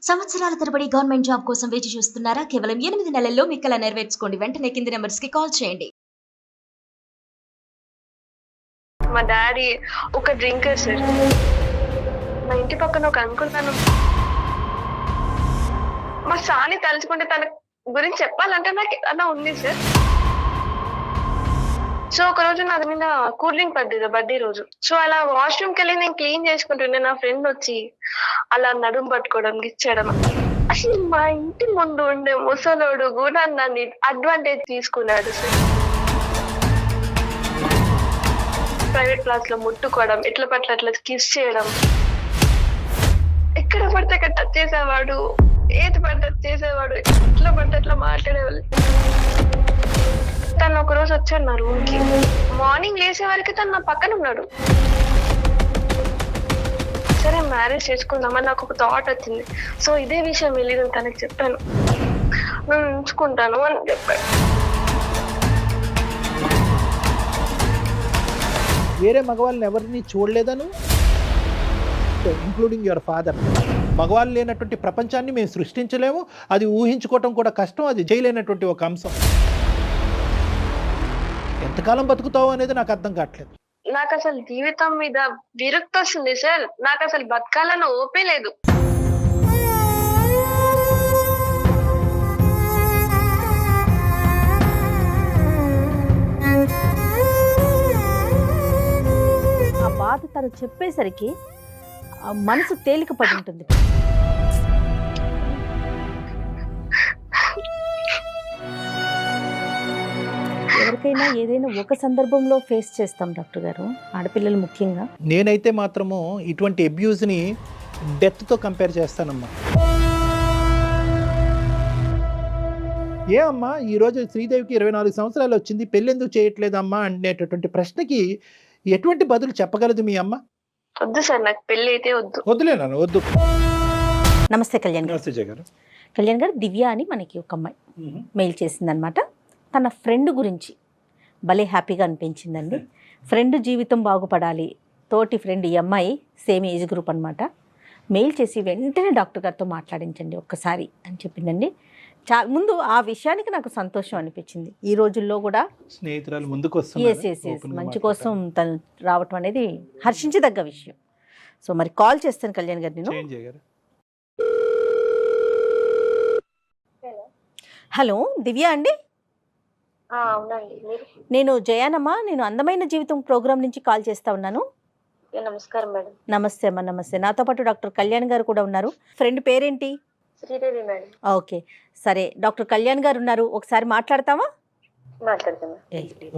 సంవత్సరాల తరబడి government job కోసం వేచి చూస్తున్నారా? కేవలం 8 నెలల్లో మీ కల నెరవేర్చుకోండి. వెంటనే కింది నంబర్స్‌కి కాల్ చేయండి. మా డాడీ ఒక డ్రింకర్ సార్. మా ఇంటి పక్కన ఒక అంకుల్ మా సార్ని తలుచుకుంటే తన గురించి చెప్పాలంటే నాకు ఏదన్నా ఉంది సార్. సో ఒక రోజు నాది మీద కూల్ డ్రింక్ పడ్డది బర్త్డే రోజు. సో అలా వాష్రూమ్కి వెళ్ళి నేను క్లీన్ చేసుకుంటుండే నా ఫ్రెండ్ వచ్చి అలా నడుము పట్టుకోవడం గిచ్చడం. అసలు మా ఇంటి ముందు ఉండే ముసలోడు కూడా నన్ను అడ్వాంటేజ్ తీసుకున్నాడు సార్. ప్రైవేట్ క్లాస్ లో ముట్టుకోవడం, ఎట్ల పట్ల అట్లా కిస్ చేయడం, ఎక్కడ పడితే అక్కడ టచ్ చేసేవాడు, ఏది పడితే చేసేవాడు, ఎట్లా పడితే అట్లా మాట్లాడేవాళ్ళు. తను ఒక రోజు వచ్చాడు నా రూమ్ కి. మార్నింగ్ లేసే వరకు తను నా పక్కన ఉన్నాడు. సరే మ్యారేజ్ చేసుకుందామని నాకు ఒక థాట్ వచ్చింది. సో ఇదే విషయం వెళ్ళి తనకి చెప్పాను. నేను ఉంచుకుంటాను అని చెప్పాడు. వేరే మగవాళ్ళని ఎవరిని చూడలేదను, ఇంక్లూడింగ్ యువర్ ఫాదర్. మగవాళ్ళు లేనటువంటి ప్రపంచాన్ని మేము సృష్టించలేము, అది ఊహించుకోవటం కూడా కష్టం, అది చేయలేనటువంటి ఒక అంశం. ఎంతకాలం బతుకుతావు అనేది నాకు అర్థం కావట్లేదు. నాకు అసలు జీవితం మీద విరక్తి వస్తుంది సార్. నాకు అసలు బతకాలని ఓపే లేదు. ఆ బాధ తను చెప్పేసరికి మనసు తేలిక పడి ఉంటుంది. ఎవరికైనా ఏదైనా ఒక సందర్భంలో ఫేస్ చేస్తాం డాక్టర్ గారు, ఆడపిల్లలు ముఖ్యంగా. నేనైతే మాత్రము ఇటువంటి అబ్యూజ్ని డెత్తో కంపేర్ చేస్తానమ్మా. ఏ అమ్మా ఈరోజు శ్రీదేవికి 24 సంవత్సరాలు వచ్చింది, పెళ్ళెందుకు చేయట్లేదమ్మా అనేటటువంటి ప్రశ్నకి ఎటువంటి బదులు చెప్పగలదు మీ అమ్మ? వద్దు సార్, నాకు పెళ్లి అయితే వద్దు. వద్దులేనా? వద్దు. నమస్తే కళ్యాణ్ గారు. నమస్తే జయ గారు. కళ్యాణ్ గారు, దివ్య అని మనకి ఒక అమ్మాయి మెయిల్ చేసిందనమాట. తన ఫ్రెండ్ గురించి భలే హ్యాపీగా అనిపించిందండి. ఫ్రెండ్ జీవితం బాగుపడాలి, తోటి ఫ్రెండ్, ఈ అమ్మాయి సేమ్ ఏజ్ గ్రూప్ అనమాట. మెయిల్ చేసి వెంటనే డాక్టర్ గారితో మాట్లాడించండి ఒక్కసారి అని చెప్పిందండి. ముందు ఆ విషయానికి నాకు సంతోషం అనిపించింది. ఈ రోజుల్లో కూడా స్నేహితురాలు ముందుకు మంచి కోసం తను రావటం అనేది హర్షించదగ్గ విషయం. సో మరి కాల్ చేస్తాను కళ్యాణ్ గారు నేను. హలో దివ్య అండి. అవునండి. నేను జయానమ్మ, నేను అందమైన జీవితం ప్రోగ్రామ్ నుంచి కాల్ చేస్తా ఉన్నాను. నమస్కారం మేడం. నమస్తే అమ్మ. నమస్తే. నాతో పాటు డాక్టర్ కళ్యాణ్ గారు కూడా ఉన్నారు. ఫ్రెండ్ పేరేంటి? శ్రీదేవి మేడం. ఓకే సరే, డాక్టర్ కళ్యాణ్ గారు ఉన్నారు, ఒకసారి మాట్లాడతావా?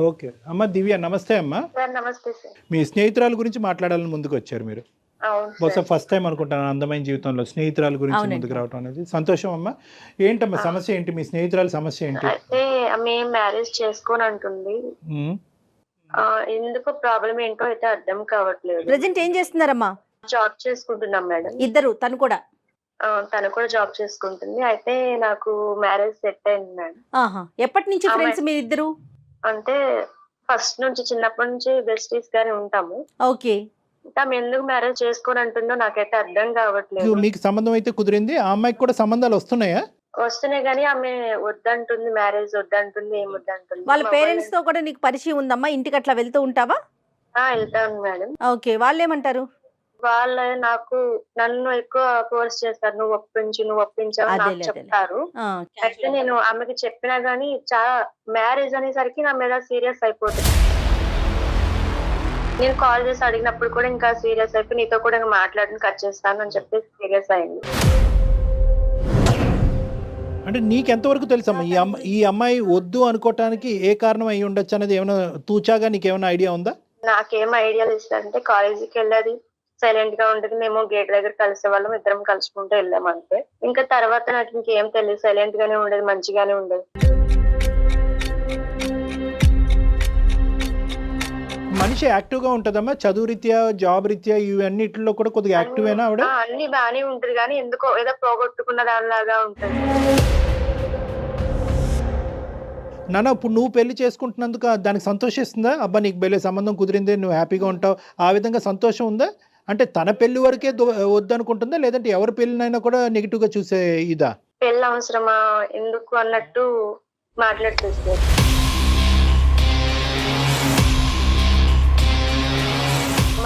ఓకే అమ్మ. దివ్య నమస్తే అమ్మా. నమస్తే సార్. మీ స్నేహితురాల గురించి మాట్లాడాలని ముందుకు వచ్చారు మీరు. బహుశా ఫస్ట్ టైం అనుకుంటాను అందమైన జీవితంలో స్నేహితురాల గురించి ముందుకు రావడం అనేది. సంతోషం అమ్మా. ఏంటమ్మా సమస్య ఏంటి? మీ స్నేహితురాల సమస్య ఏంటి? అయితే మేము మ్యారేజ్ చేసుకొని అంటుంది. ఎందుకు ప్రాబ్లం ఏంటో అయితే అర్థం కావట్లేదు. ప్రెజెంట్ ఏం చేస్తున్నారమ్మా? జాబ్ చేసుకుంటున్నాం మేడం. ఇద్దరు? తను కూడా జాబ్ చేసుకుంటుంది. అయితే నాకు మ్యారేజ్ సెట్ అయింది మేడం. ఎప్పటి నుంచి ఫ్రెండ్స్ మీరు ఇద్దరు? అంటే ఫస్ట్ నుంచి, చిన్నప్పటి నుంచి బెస్టీస్ గానే ఉంటాము. ఓకే. ఆమె ఎందుకు మ్యారేజ్ చేసుకొని అంటుందో నాకైతే అర్థం కావట్లేదు. మీకు సంబంధం అయితే కుదిరింది, ఆ అమ్మాయికి కూడా సంబంధాలు వస్తున్నాయా? వస్తున్నాయి కానీ ఆమె వద్దంటుంది, మ్యారేజ్ వద్దంటుంది, ఏం వద్దంటుంది. వాళ్ళ పేరెంట్స్ తో కూడా నీకు పరిచయం ఉందమ్మా? ఇంటికి అట్లా వెళ్తూ ఉంటావా? వెళ్తాను మేడం. ఓకే. వాళ్ళు ఏమంటారు? వాళ్ళ నన్ను ఎక్కువ ఫోర్స్ చేస్తారు, నువ్వు ఒప్పించావు నాకు చెప్తారు. అయితే నేను ఆమెకి చెప్పినా గానీ చాలా మ్యారేజ్ అనేసరికి నా మీద సీరియస్ అయిపోతుంది. నేను కాల్ చేసి అడిగినప్పుడు కూడా ఇంకా సీరియస్ అయిపోయి నీతో కూడా మాట్లాడిన కట్ చేస్తాను అని చెప్పి సీరియస్ అయింది. అంటే నీకెంతవరకు తెలుసమ్మా ఈ అమ్మాయి వద్దు అనుకోవటానికి ఏ కారణం అయి ఉండొచ్చు అనేది ఏమైనా తూచాగా నీకేమైనా ఐడియా ఉందా? నాకేం ఐడియా ఇస్తారంటే కాలేజీకి వెళ్ళేది, సైలెంట్ గా ఉండేది, మేము గేట్ దగ్గర కలిసే వాళ్ళం, ఇద్దరం కలుసుకుంటూ వెళ్ళాం అంతే. ఇంకా తర్వాత నాకు ఇంకేం తెలియదు, సైలెంట్ గానే ఉండేది, మంచిగానే ఉండేది. మనిషి యాక్టివ్ గా ఉంటదమ్మా, చదువు రీత్యా, జాబ్ రీత్యా, ఇవన్నిటిలో కూడా కొద్దిగా యాక్టివ్ అయినా ఆవిడ? అన్ని బానే ఉంటది కానీ ఎందుకో ఏదో పోగొట్టుకున్న దానిలాగా ఉంటది. నాన్న ఇప్పుడు నువ్వు పెళ్లి చేసుకుంటున్నందుకు దానికి సంతోషిస్తుందా? అబ్బా నీకు పెళ్లి సంబంధం కుదిరింది, నువ్వు హ్యాపీగా ఉంటావు, ఆ విధంగా సంతోషం ఉందా? అంటే తన పెళ్లి వరకే వద్దనుకుంటుందా, లేదంటే ఎవరి పెళ్ళినైనా కూడా నెగిటివ్ గా చూసే ఇదా? పెళ్ళి అవసరమా ఎందుకు అన్నట్టు మాట్లాడుతుంది సార్.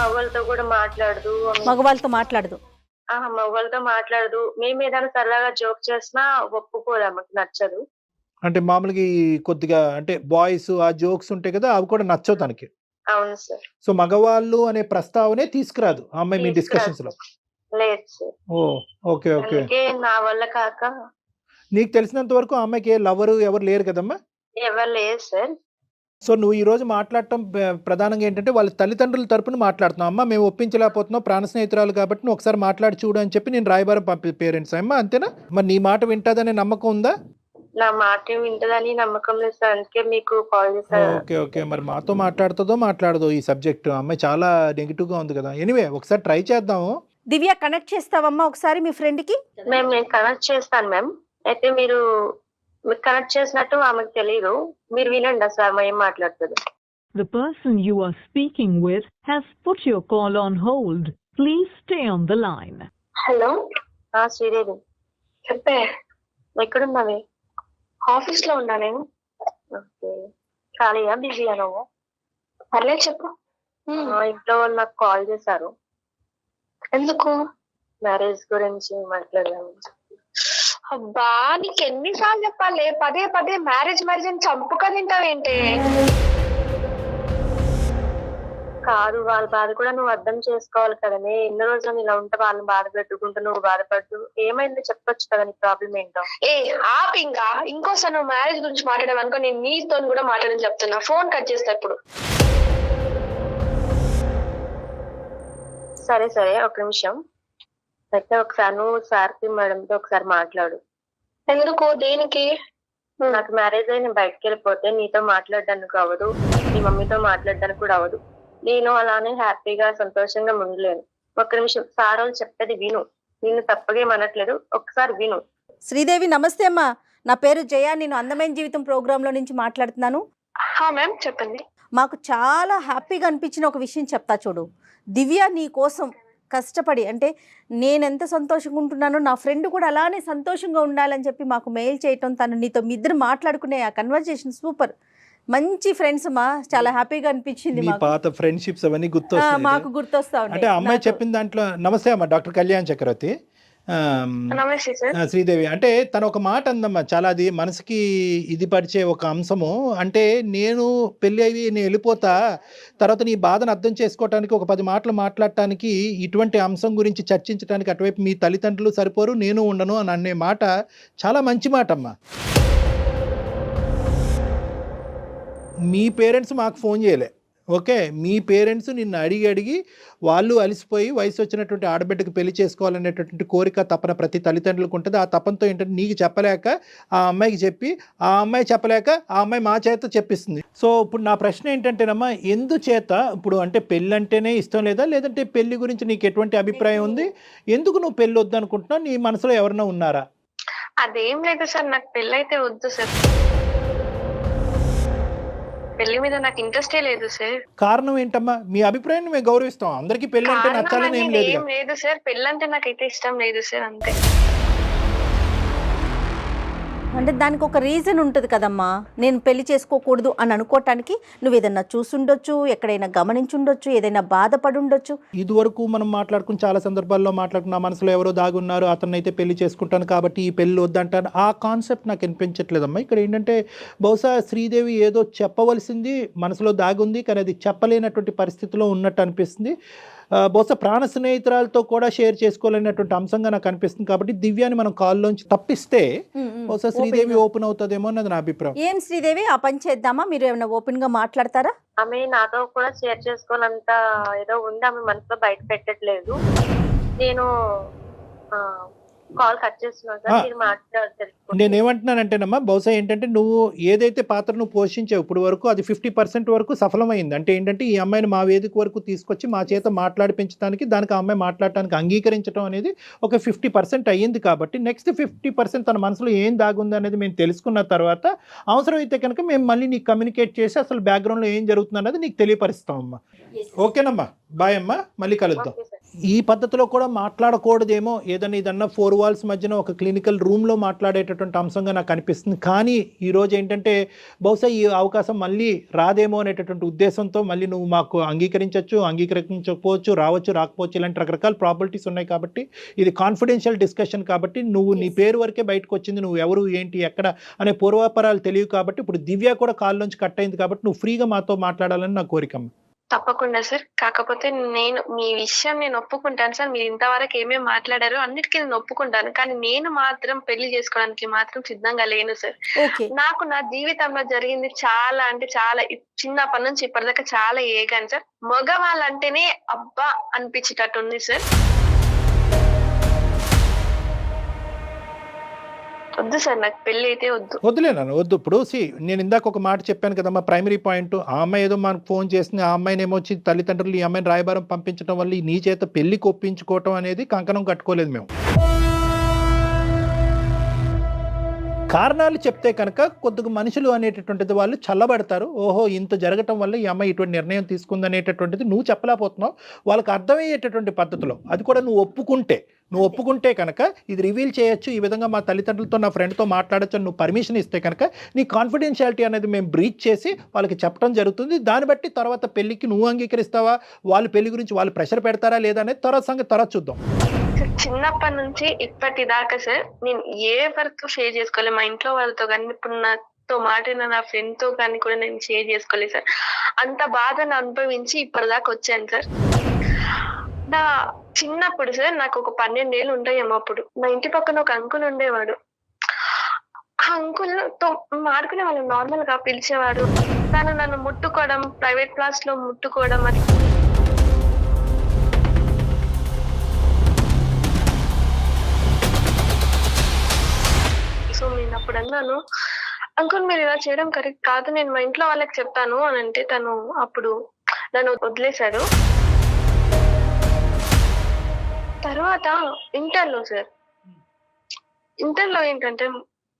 మగవాళ్ళతో కూడా మాట్లాడదు. మగవాళ్ళతో మాట్లాడదు. మగవాళ్ళతో మాట్లాడదు. మేము ఏదైనా సరదాగా జోక్ చేసినా ఒప్పుకోదు, ఆమెకు నచ్చదు. అంటే మామూలుగా ఈ కొద్దిగా అంటే బాయ్స్ ఆ జోక్స్ ఉంటాయి కదా, అవి కూడా నచ్చవు తనకి. అవును సార్. సో మగవాళ్ళు అనే ప్రస్తావనే తీసుకురాదు ఆ అమ్మాయి మీ డిస్కషన్స్ లో? లేదు సార్. ఓ ఓకే ఓకే. అందుకే నా వల్ల కాక. నీకు తెలిసినంత వరకు ఆ అమ్మాయికి లవరు ఎవరు లేరు కదమ్మా? ఎవరు లేదు సార్. సో నువ్వు ఈ రోజు మాట్లాడటం ప్రధానంగా ఏంటంటే వాళ్ళ తల్లిదండ్రుల తరపున మాట్లాడుతున్నావు. అమ్మ మేము ఒప్పించలేకపోతున్నాం, ప్రాణ స్నేహితురాలు కాబట్టి నువ్వు ఒకసారి మాట్లాడి చూడు అని చెప్పి నేను రాయబారం పేరెంట్స్ అమ్మా, అంతేనా? మరి నీ మాట వింటాదనే నమ్మకం ఉందా? నా మాట వింటదని నమ్మకం లేదు సార్, అందుకే మీకు కాల్ చేశాను. Okay okay. మరి మాతో మాట్లాడుతుందో మాట్లాడదో ఈ సబ్జెక్ట్? అమ్మాయి చాలా నెగిటివ్ గా ఉంది కదా. ఎనీవే ఒకసారి ట్రై చేద్దాము. దివ్య కనెక్ట్ చేస్తావమ్మా ఒకసారి మీ ఫ్రెండ్ కి? నేను కనెక్ట్ చేస్తాను మ్యామ్. అయితే మీరు కనెక్ట్ చేసినట్టు ఆమెకు తెలియదు, మీరు వినండి సార్ ఏం మాట్లాడుతుంది. The person you are speaking with has put your call on hold. Please stay on the line. Hello. Sridevi చెప్పే. ఎక్కడున్నావే? ఆఫీస్ లో ఉన్నా నేను. ఓకే. ఖాళీయా బిజీయా నువ్వు? పర్లేదు చెప్పు. ఇంట్లో వాళ్ళు నాకు కాల్ చేశారు. ఎందుకు? మ్యారేజ్ గురించి మాట్లాడదాము. అబ్బా నీకు ఎన్నిసార్లు చెప్పాలి, పదే పదే మ్యారేజ్ అని చంపుక తింటావేంటి? కాదు, వాళ్ళ బాధ కూడా నువ్వు అర్థం చేసుకోవాలి కదనే. ఎన్ని రోజులు ఇలా ఉంటే వాళ్ళని బాధ పెట్టుకుంటూ నువ్వు బాధపడుతూ ఏమైంది చెప్పొచ్చు కదా నీ ప్రాబ్లం ఏంటో. ఇంకా ఇంకోసారి నువ్వు మ్యారేజ్ గురించి మాట్లాడమనుకో, నేను నీతో కూడా మాట్లాడని చెప్తున్నా. ఫోన్ కట్ చేస్తా ఇప్పుడు. సరే సరే ఒక నిమిషం. అయితే ఒకసారి నువ్వు సార్కి మేడంతో ఒకసారి మాట్లాడు. ఎందుకు? దేనికి? నాకు మ్యారేజ్ అయ్యి నేను బయటకు వెళ్ళిపోతే నీతో మాట్లాడడానికి అవ్వదు, నీ మమ్మీతో మాట్లాడడానికి కూడా అవ్వదు. నేను అలానే హ్యాపీగా సంతోషంగా ఉండలేను. ఒక్క నిమిషం, సార్ వాళ్ళు చెప్పేది విను. నేను తప్పగా ఏమనట్లేదు, ఒకసారి విను. శ్రీదేవి నమస్తే అమ్మా, నా పేరు జయ, నేను అందమైన జీవితం ప్రోగ్రామ్ లో నుంచి మాట్లాడుతున్నాను. మ్యామ్ చెప్పండి. మాకు చాలా హ్యాపీగా అనిపించిన ఒక విషయం చెప్తా చూడు. దివ్య నీ కోసం కష్టపడి, అంటే నేను ఎంత సంతోషంగా ఉంటున్నానో నా ఫ్రెండ్ కూడా అలానే సంతోషంగా ఉండాలని చెప్పి మాకు మెయిల్ చేయటం, తను నీతో మీ ఇద్దరు మాట్లాడుకునే ఆ కన్వర్జేషన్ సూపర్. మంచి ఫ్రెండ్స్ మా, చాలా హ్యాపీగా అనిపించింది. పాత ఫ్రెండ్షిప్స్ అవన్నీ గుర్తొస్తాయి మాకు గుర్తొస్తా అంటే ఉంటాయి. అమ్మాయి చెప్పిన దాంట్లో. నమస్తే అమ్మా, డాక్టర్ కళ్యాణ్ చక్రవర్తి. శ్రీదేవి అంటే తను ఒక మాట అందమ్మా, చాలా అది మనసుకి ఇది పరిచే ఒక అంశము. అంటే నేను పెళ్ళి అయ్యి నేను వెళ్ళిపోతా, తర్వాత నీ బాధను అర్థం చేసుకోవటానికి ఒక 10 మాటలు మాట్లాడటానికి, ఇటువంటి అంశం గురించి చర్చించడానికి అటువైపు మీ తల్లిదండ్రులు సరిపోరు, నేను ఉండను అని అనే మాట చాలా మంచి మాట అమ్మా. మీ పేరెంట్స్ మాకు ఫోన్ చేయలే, ఓకే? మీ పేరెంట్స్ నిన్ను అడిగి వాళ్ళు అలసిపోయి వయసు వచ్చినటువంటి ఆడబిడ్డకు పెళ్లి చేసుకోవాలనేటటువంటి కోరిక తపన ప్రతి తల్లిదండ్రులకు ఉంటుంది. ఆ తపనతో ఏంటంటే నీకు చెప్పలేక ఆ అమ్మాయికి చెప్పి, ఆ అమ్మాయి చెప్పలేక ఆ అమ్మాయి మా చేత చెప్పిస్తుంది. సో ఇప్పుడు నా ప్రశ్న ఏంటంటేనమ్మా, ఎందుచేత ఇప్పుడు అంటే పెళ్ళి అంటేనే ఇష్టం లేదా, లేదంటే పెళ్లి గురించి నీకు ఎటువంటి అభిప్రాయం ఉంది? ఎందుకు నువ్వు పెళ్ళి వద్దు అనుకుంటున్నావు? నీ మనసులో ఎవరైనా ఉన్నారా? అదేం లేదు సార్, నాకు పెళ్ళి అయితే వద్దు సార్. పెళ్లి మీద నాకు ఇంట్రెస్టే లేదు సార్. కారణం ఏంటమ్మా? మీ అభిప్రాయాన్ని మేము గౌరవిస్తాం, అందరికీ పెళ్లి అంటే నచ్చాలని ఏం లేదు సార్. పెళ్ళి అంటే నాకైతే ఇష్టం లేదు సార్, అంతే. అంటే దానికి ఒక రీజన్ ఉంటుంది కదమ్మా, నేను పెళ్లి చేసుకోకూడదు అని అనుకోవటానికి. నువ్వు ఏదైనా చూసుండొచ్చు, ఎక్కడైనా గమనించుండొచ్చు, ఏదైనా బాధపడి ఉండొచ్చు. ఇది వరకు మనం మాట్లాడుకుని చాలా సందర్భాల్లో మాట్లాడుకున్న మనసులో ఎవరో దాగున్నారు, అతన్ని అయితే పెళ్లి చేసుకుంటాను కాబట్టి ఈ పెళ్లి వద్దంటాను, ఆ కాన్సెప్ట్ నాకు వినిపించట్లేదమ్మా. ఇక్కడ ఏంటంటే బహుశా శ్రీదేవి ఏదో చెప్పవలసింది మనసులో దాగుంది, కానీ అది చెప్పలేనటువంటి పరిస్థితిలో ఉన్నట్టు అనిపిస్తుంది. బహుశా ప్రాణ స్నేహితురాలతో కూడా షేర్ చేసుకోలేనటువంటి అంశంగా నాకు అనిపిస్తుంది. కాబట్టి దివ్యాని మనం కాల్లోంచి తప్పిస్తే బహుశా శ్రీదేవి ఓపెన్ అవుతుందేమో అన్నది నా అభిప్రాయం. ఏం శ్రీదేవి, ఆ పని చేద్దామా? మీరు ఏమైనా ఓపెన్ గా మాట్లాడతారా? ఆమె నాతో కూడా షేర్ చేసుకోవాలంత ఏదో ఉంది, ఆమె మనసులో బయట పెట్టట్లేదు. నేను కాల్ కట్ చేస్తున్నాను. నేనేమంటున్నానంటేనమ్మా, బహుశా ఏంటంటే నువ్వు ఏదైతే పాత్ర నువ్వు పోషించావు ఇప్పుడు వరకు అది 50% వరకు సఫలమైంది. అంటే ఏంటంటే ఈ అమ్మాయిని మా వేదిక వరకు తీసుకొచ్చి మా చేత మాట్లాడిపించడానికి, దానికి ఆ అమ్మాయి మాట్లాడటానికి అంగీకరించడం అనేది ఒక 50% అయ్యింది. కాబట్టి నెక్స్ట్ 50% తన మనసులో ఏం దాగుంది అనేది మేము తెలుసుకున్న తర్వాత అవసరమైతే కనుక మేము మళ్ళీ నీకు కమ్యూనికేట్ చేసి అసలు బ్యాక్గ్రౌండ్లో ఏం జరుగుతుంది అన్నది నీకు తెలియపరుస్తామమ్మా. ఓకేనమ్మా? బాయ్ అమ్మా, మళ్ళీ కలుద్దాం. Okay sir. ఈ పద్ధతిలో కూడా మాట్లాడకూడదేమో, ఏదన్నా ఇదన్నా 4 walls మధ్యన ఒక క్లినికల్ రూమ్లో మాట్లాడేటటువంటి అంశంగా నాకు అనిపిస్తుంది. కానీ ఈరోజు ఏంటంటే బహుశా ఈ అవకాశం మళ్ళీ రాదేమో అనేటటువంటి ఉద్దేశంతో మళ్ళీ నువ్వు మాకు అంగీకరించకపోవచ్చు, రావచ్చు, రాకపోవచ్చు, ఇలాంటి రకరకాల ప్రాబిలిటీస్ ఉన్నాయి. కాబట్టి ఇది కాన్ఫిడెన్షియల్ డిస్కషన్ కాబట్టి నువ్వు నీ పేరు వరకే బయటకు వచ్చింది, నువ్వు ఎవరు ఏంటి ఎక్కడ అనే పూర్వాపరాలు తెలియవు. కాబట్టి ఇప్పుడు దివ్య కూడా కాల్ నుంచి కట్ అయింది కాబట్టి నువ్వు ఫ్రీగా మాతో మాట్లాడాలని నా కోరిక. తప్పకుండా సార్. కాకపోతే మీ విషయం నేను ఒప్పుకుంటాను సార్. మీరు ఇంతవరకు ఏమేమి మాట్లాడారో అన్నిటికీ నేను ఒప్పుకుంటాను. కానీ నేను మాత్రం పెళ్లి చేసుకోవడానికి మాత్రం సిద్ధంగా లేను సార్. ఓకే, నాకు నా జీవితంలో జరిగింది చాలా అంటే చాలా, చిన్నప్పటి నుంచి ఇప్పటిదాకా చాలా ఏగాను సార్. మగవాళ్ళంటేనే అబ్బా అనిపించేటట్టు ఉంది సార్. వద్దు సార్, నాకు పెళ్లి అయితే వద్దు. వద్దులేనాను, వద్దు. ఇప్పుడు నేను ఇందాక ఒక మాట చెప్పాను కదమ్మా, ప్రైమరీ పాయింట్. ఆ అమ్మాయి ఏదో మనకు ఫోన్ చేసింది, ఆ అమ్మాయిని ఏమొచ్చి తల్లిదండ్రులు ఈ అమ్మాయిని రాయబారం పంపించడం వల్ల నీ చేత పెళ్లికి ఒప్పించుకోవటం అనేది కంకణం కట్టుకోలేదు మేము. కారణాలు చెప్తే కనుక కొద్దిగా మనుషులు అనేటటువంటిది వాళ్ళు చల్లబడతారు. ఓహో, ఇంత జరగటం వల్ల ఈ అమ్మాయి ఇటువంటి నిర్ణయం తీసుకుంది అనేటటువంటిది నువ్వు చెప్పలేకపోతున్నావు. వాళ్ళకి అర్థమయ్యేటటువంటి పద్ధతిలో అది కూడా నువ్వు ఒప్పుకుంటే కనుక ఇది రివీల్ చేయొచ్చు, ఈ విధంగా మా తల్లిదండ్రులతో నా ఫ్రెండ్తో మాట్లాడచ్చు అని నువ్వు పర్మిషన్ ఇస్తే కనుక నీ కాన్ఫిడెన్షియాలిటీ అనేది మేము బ్రీచ్ చేసి వాళ్ళకి చెప్పడం జరుగుతుంది. దాన్ని బట్టి తర్వాత పెళ్లికి నువ్వు అంగీకరిస్తావా, వాళ్ళు పెళ్లి గురించి వాళ్ళు ప్రెషర్ పెడతారా లేదా అనేది తర్వాత సంగతి తర్వాత చూద్దాం. చిన్నప్పటి నుంచి ఇప్పటిదాకా సార్ నేను ఎవరితో షేర్ చేసుకోలేదు. మా ఇంట్లో వాళ్ళతో కానీ, ఇప్పుడు నాతో మాట్లాడిన నా ఫ్రెండ్ తో కానీ కూడా నేను షేర్ చేసుకోలేదు సార్. అంత బాధను అనుభవించి ఇప్పటిదాకా వచ్చాను సార్. నా చిన్నప్పుడు సార్ నాకు ఒక 12 ఏళ్ళు ఉంటాయేమో. అప్పుడు మా ఇంటి పక్కన ఒక అంకుల్ ఉండేవాడు. ఆ అంకుల్ తో మాడుకునే వాళ్ళు, నార్మల్ గా పిలిచేవాడు. తను నన్ను ముట్టుకోవడం, ప్రైవేట్ క్లాస్ లో ముట్టుకోవడం, అది సో నేను అప్పుడు అన్నాను, అంకుల్ మీరు ఇలా చేయడం కరెక్ట్ కాదు, నేను మా ఇంట్లో వాళ్ళకి చెప్తాను అని అంటే తను అప్పుడు నన్ను వదిలేశాడు. తర్వాత ఇంటర్లో ఏంటంటే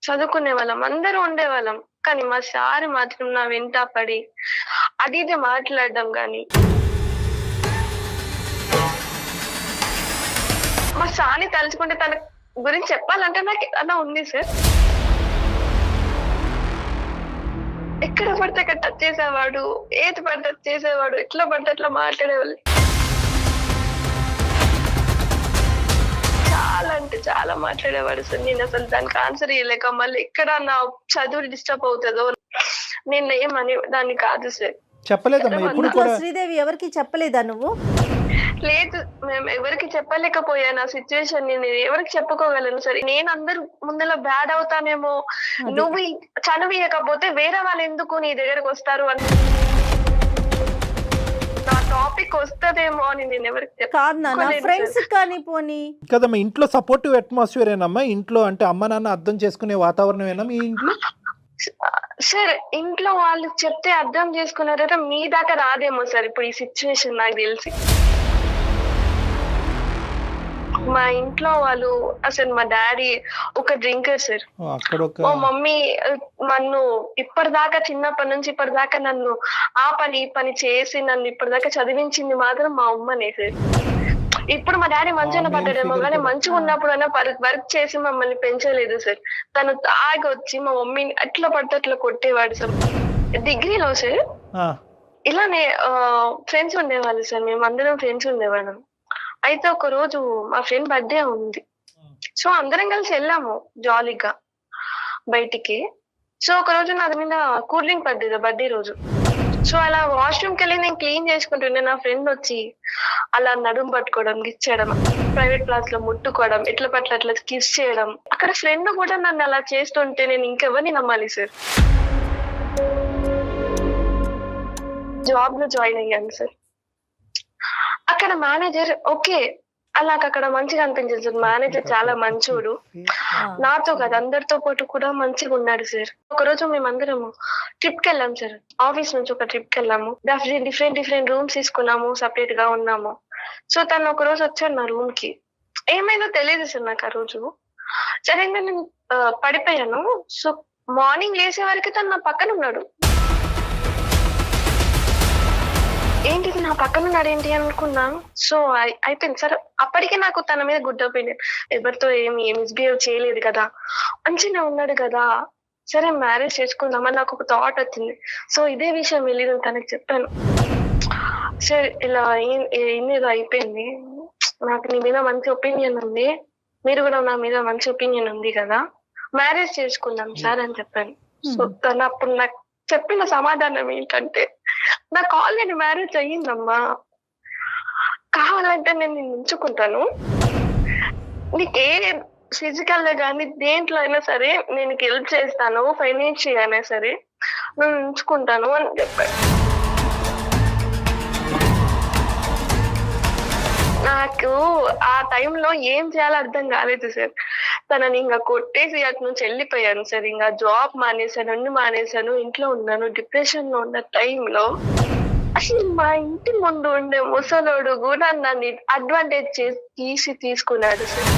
చదువుకునే వాళ్ళం, అందరూ ఉండేవాళ్ళం. కానీ మా సార్ మాత్రం నా వెంట పడి అది ఇది మాట్లాడడం కానీ, మా సార్ని తలుచుకుంటే తన గురించి చెప్పాలంటే నాకు అలా ఉంది సార్. ఎక్కడ పడితే అక్కడ టచ్ చేసేవాడు, ఏది పడితే చేసేవాడు, ఎట్లా పడితే అట్లా మాట్లాడేవాళ్ళు. చాలా అంటే చాలా మాట్లాడేవాడు సార్. నేను అసలు దానికి ఆన్సర్ ఇవ్వలేక మళ్ళీ ఎక్కడ నా చదువు డిస్టర్బ్ అవుతుందో నేను ఏమని దాన్ని కాదు సార్. చెప్పలేదమ్మా ఎప్పుడు ఇంట్లో కూడా? శ్రీదేవి ఎవరికి చెప్పలేదా నువ్వు? లేదు, మేము ఎవరికి చెప్పలేకపోయాను ఆ సిచ్యువేషన్. నేను ఎవరికి చెప్పుకోగలను సరే. నేను అందరు ముందర బ్యాడ్ అవుతానేమో, నువ్వు చనువియకపోతే వేరే వాళ్ళు ఎందుకు నీ దగ్గరకు వస్తారు అని నా టాపిక్ వస్తదేమో అని నేను ఎవరికి కాదు నాన్న, ఫ్రెండ్స్ కానీ పోనీ కదమ్మా, ఇంట్లో సపోర్టివ్ అట్మాస్ఫియర్ ఏనమ్మా? ఇంట్లో అంటే అమ్మ నాన్న అర్థం చేసుకునే వాతావరణమేనా మీ ఇంట్లో? సార్ ఇంట్లో వాళ్ళు చెప్తే అర్థం చేసుకున్నారా, మీ దాకా రాదేమో సార్ ఇప్పుడు ఈ సిచ్యువేషన్ నాకు తెలిసి. మా ఇంట్లో వాళ్ళు అసలు, మా డాడీ ఒక డ్రింకర్ సార్. మా మమ్మీ నన్ను ఇప్పటిదాకా, చిన్నప్పటి నుంచి ఇప్పటిదాకా నన్ను ఆ పని ఈ పని చేసి నన్ను ఇప్పటిదాకా చదివించింది మాత్రం మా అమ్మనే సార్. ఇప్పుడు మా డాడీ మంచిగా పడ్డాడేమో కానీ మంచిగా ఉన్నప్పుడు అయినా వర్క్ చేసి మమ్మల్ని పెంచలేదు సార్. తను తాగి వచ్చి మా మమ్మీని అట్లా పడితే అట్లా కొట్టేవాడు సార్. డిగ్రీలో సార్ ఇలానే ఫ్రెండ్స్ ఉండేవాళ్ళు సార్, మేము అందరం ఫ్రెండ్స్ ఉండేవాళ్ళం. అయితే ఒక రోజు మా ఫ్రెండ్ బర్త్డే ఉంది. సో అందరం కలిసి వెళ్ళాము జాలీగా బయటికి. సో ఒక రోజు నా మీద కూల్ డ్రింక్ పడ్డది బర్త్డే రోజు. సో అలా వాష్రూమ్కి వెళ్ళి నేను క్లీన్ చేసుకుంటుండే నా ఫ్రెండ్ వచ్చి అలా నడుము పట్టుకోవడం, గిచ్చడం, ప్రైవేట్ క్లాస్ లో ముట్టుకోవడం, ఎట్ల పట్ల అట్లా కిస్ చేయడం. అక్కడ ఫ్రెండ్ కూడా నన్ను అలా చేస్తుంటే నేను ఇంకెవరిని నమ్మాలి సార్. జాబ్ లో జాయిన్ అయ్యాను సార్. అక్కడ మేనేజర్ ఓకే, అలా అక్కడ మంచిగా అనిపించింది సార్. మేనేజర్ చాలా మంచోడు, నాతో కదా అందరితో పాటు కూడా మంచిగా ఉన్నాడు సార్. ఒక రోజు మేమందరం ట్రిప్ కి వెళ్ళాం సార్. ఆఫీస్ నుంచి ఒక ట్రిప్ కి వెళ్ళాము. డిఫరెంట్ రూమ్స్ తీసుకున్నాము, సపరేట్ గా ఉన్నాము. సో తను ఒక రోజు వచ్చాడు నా రూమ్ కి. ఏమైందో తెలియదు సార్ నాకు ఆ రోజు. సరే నేను పడిపోయాను. సో మార్నింగ్ లేసే వరకు తను నా పక్కన ఉన్నాడు. ఏంటిది నా పక్కన ఉన్నాడు ఏంటి అనుకున్నాను. సో అయిపోయింది సరే. అప్పటికే నాకు తన మీద గుడ్ ఒపీనియన్, ఎవరితో ఏమి మిస్బిహేవ్ చేయలేదు కదా, మంచిగా ఉన్నాడు కదా, సరే మ్యారేజ్ చేసుకుందామని నాకు ఒక థాట్ వచ్చింది. సో ఇదే విషయం వెళ్ళి నేను తనకి చెప్పాను. సరే ఇలా ఏదో అయిపోయింది, నాకు నీ మీద మంచి ఒపీనియన్ ఉంది, మీరు కూడా నా మీద మంచి ఒపీనియన్ ఉంది కదా, మ్యారేజ్ చేసుకుందాం సార్ అని చెప్పాను. సో తను అప్పుడు నాకు చెప్పిన సమాధానం ఏంటంటే, నాకు ఆల్రెడీ మ్యారేజ్ అయ్యిందమ్మా, కావాలంటే నేను నిన్ను ఉంచుకుంటాను, నీకు ఏ ఫిజికల్ గా కానీ దేంట్లో అయినా సరే నేను హెల్ప్ చేస్తాను, ఫైనాన్షియల్ అయినా సరే నేను ఉంచుకుంటాను అని చెప్పాడు. నాకు ఆ టైంలో ఏం చేయాలో అర్థం కాలేదు సార్. తనని ఇంకా కొట్టేసి అటు నుంచి వెళ్ళిపోయాను సార్. ఇంకా జాబ్ మానేశాను, అన్ని మానేశాను, ఇంట్లో ఉన్నాను, డిప్రెషన్ లో ఉన్న టైంలో అసలు మా ఇంటి ముందు ఉండే ముసలోడు కూడా నన్ను అడ్వాంటేజ్ చేసి తీసుకున్నాడు సార్.